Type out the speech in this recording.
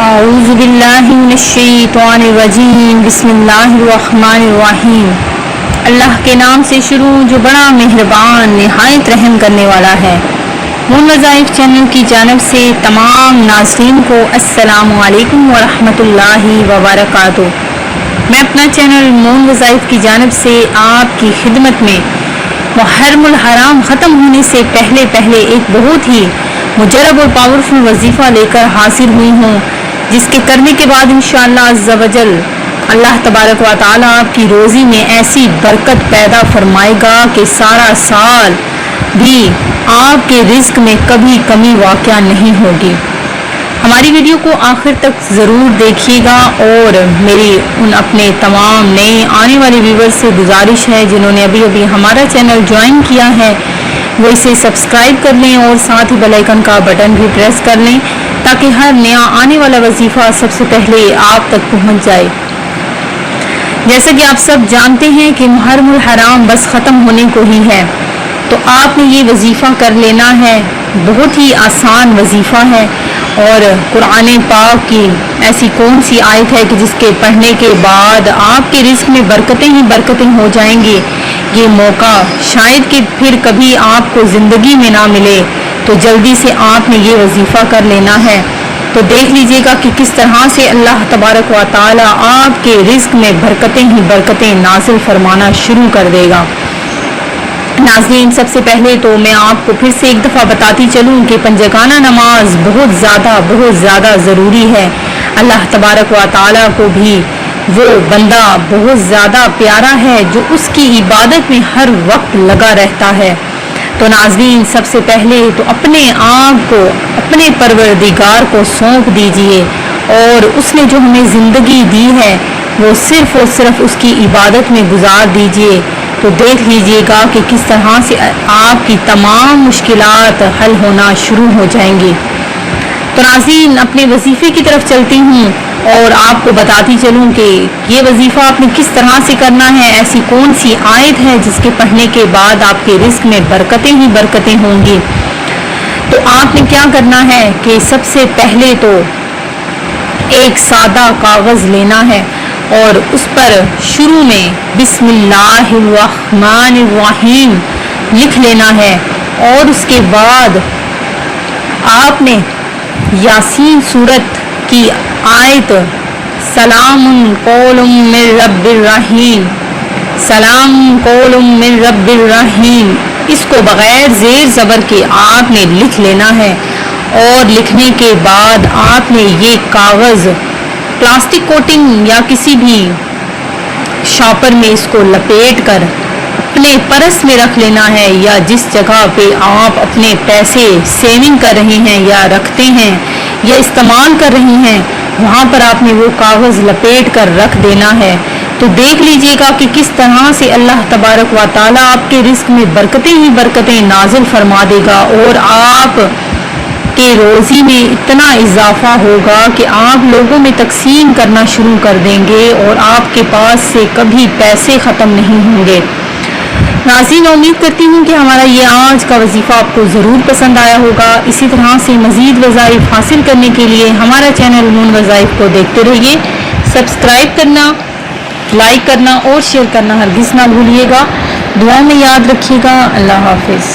اعوذ باللہ من الشیطان الرجیم بسم اللہ الرحمن الرحیم۔ اللہ کے نام سے شروع جو بڑا مہربان نہایت رحم کرنے والا ہے۔ مون وظائف چینل کی جانب سے تمام ناظرین کو السلام علیکم ورحمۃ اللہ وبرکاتہ۔ میں اپنا چینل مون وظائف کی جانب سے آپ کی خدمت میں محرم الحرام ختم ہونے سے پہلے ایک بہت ہی مجرب اور پاورفل وظیفہ لے کر حاضر ہوئی ہوں، جس کے کرنے کے بعد انشاءاللہ عز و جل اللہ تبارک و تعالی آپ کی روزی میں ایسی برکت پیدا فرمائے گا کہ سارا سال بھی آپ کے رزق میں کبھی کمی واقع نہیں ہوگی۔ ہماری ویڈیو کو آخر تک ضرور دیکھیے گا، اور میری ان اپنے تمام نئے آنے والے ویورز سے گزارش ہے جنہوں نے ابھی ہمارا چینل جوائن کیا ہے وہ اسے سبسکرائب کر لیں اور ساتھ ہی بیل آئیکن کا بٹن بھی پریس کر لیں تاکہ ہر نیا آنے والا وظیفہ سب سے پہلے آپ تک پہنچ جائے۔ جیسا کہ آپ سب جانتے ہیں کہ محرم الحرام بس ختم ہونے کو ہی ہے، تو آپ نے یہ وظیفہ کر لینا ہے۔ بہت ہی آسان وظیفہ ہے، اور قرآن پاک کی ایسی کون سی آیت ہے کہ جس کے پڑھنے کے بعد آپ کے رزق میں برکتیں ہی برکتیں ہو جائیں گی۔ یہ موقع شاید کہ پھر کبھی آپ کو زندگی میں نہ ملے، تو جلدی سے آپ نے یہ وظیفہ کر لینا ہے۔ تو دیکھ لیجئے گا کہ کس طرح سے اللہ تبارک و تعالی آپ کے رزق میں برکتیں ہی برکتیں نازل فرمانا شروع کر دے گا۔ ناظرین، سب سے پہلے تو میں آپ کو پھر سے ایک دفعہ بتاتی چلوں کہ پنجگانہ نماز بہت زیادہ ضروری ہے۔ اللہ تبارک و تعالی کو بھی وہ بندہ بہت زیادہ پیارا ہے جو اس کی عبادت میں ہر وقت لگا رہتا ہے۔ تو ناظرین، سب سے پہلے تو اپنے آپ کو اپنے پروردگار کو سونپ دیجئے، اور اس نے جو ہمیں زندگی دی ہے وہ صرف اور صرف اس کی عبادت میں گزار دیجئے۔ تو دیکھ لیجئے گا کہ کس طرح سے آپ کی تمام مشکلات حل ہونا شروع ہو جائیں گی۔ تو ناظرین، اپنے وظیفے کی طرف چلتی ہوں اور آپ کو بتاتی چلوں کہ یہ وظیفہ آپ نے کس طرح سے کرنا ہے، ایسی کون سی آیت ہے جس کے پڑھنے کے بعد آپ کے رزق میں برکتیں ہی برکتیں ہوں گی۔ تو آپ نے کیا کرنا ہے کہ سب سے پہلے تو ایک سادہ کاغذ لینا ہے، اور اس پر شروع میں بسم اللہ الرحمن الرحیم لکھ لینا ہے، اور اس کے بعد آپ نے یاسین سورت کی آیت سلام قول من رب الرحیم، سلام قول من رب الرحیم، اس کو بغیر زیر زبر کے آپ نے لکھ لینا ہے۔ اور لکھنے کے بعد آپ نے یہ کاغذ پلاسٹک کوٹنگ یا کسی بھی شاپر میں اس کو لپیٹ کر اپنے پرس میں رکھ لینا ہے، یا جس جگہ پہ آپ اپنے پیسے سیونگ کر رہے ہیں یا رکھتے ہیں یا استعمال کر رہے ہیں وہاں پر آپ نے وہ کاغذ لپیٹ کر رکھ دینا ہے۔ تو دیکھ لیجئے گا کہ کس طرح سے اللہ تبارک و تعالی آپ کے رزق میں برکتیں ہی برکتیں نازل فرما دے گا، اور آپ کہ روزی میں اتنا اضافہ ہوگا کہ آپ لوگوں میں تقسیم کرنا شروع کر دیں گے، اور آپ کے پاس سے کبھی پیسے ختم نہیں ہوں گے۔ ناظرین، امید کرتی ہوں کہ ہمارا یہ آج کا وظیفہ آپ کو ضرور پسند آیا ہوگا۔ اسی طرح سے مزید وظائف حاصل کرنے کے لیے ہمارا چینل مون وظائف کو دیکھتے رہیے۔ سبسکرائب کرنا، لائک کرنا اور شیئر کرنا ہرگز نہ بھولیے گا۔ دعا میں یاد رکھیے گا۔ اللہ حافظ۔